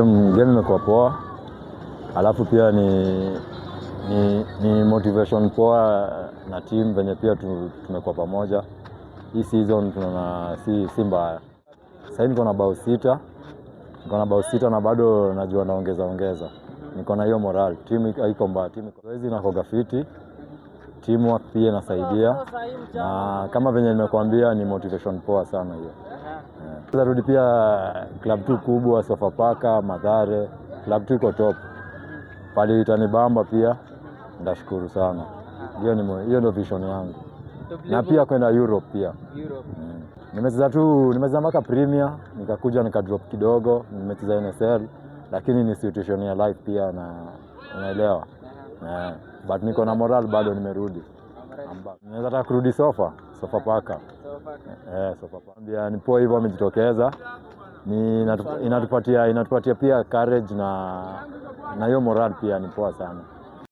game imekuwa poa. Alafu pia ni motivation poa na team venye pia tumekuwa pamoja. Hii season tunaona si mbaya. Sasa niko na bao 6. Niko na bao 6 na bado najua naongeza. Niko na hiyo moral. Team haiko mbaya. Team hizi inakoga fiti. Teamwork pia inasaidia. Na kama venye nimekuambia ni motivation poa sana hiyo. Tutarudi pia club tu kubwa, Sofapaka, Mathare. Club tu iko top. Pali itanibamba pia. Ndashukuru sana. Hiyo ndio vision yangu. Na pia kwenda Europe pia. Nimecheza mpaka Premier, nikakuja nikadrop kidogo, nimecheza NSL, lakini ni situation ya life pia na unaelewa. But niko na moral bado nimerudi. Naweza taka kurudi Sofapaka. Sofapaka. Ni poa hivyo amejitokeza. Inatupatia pia courage na hiyo moral pia ni poa sana.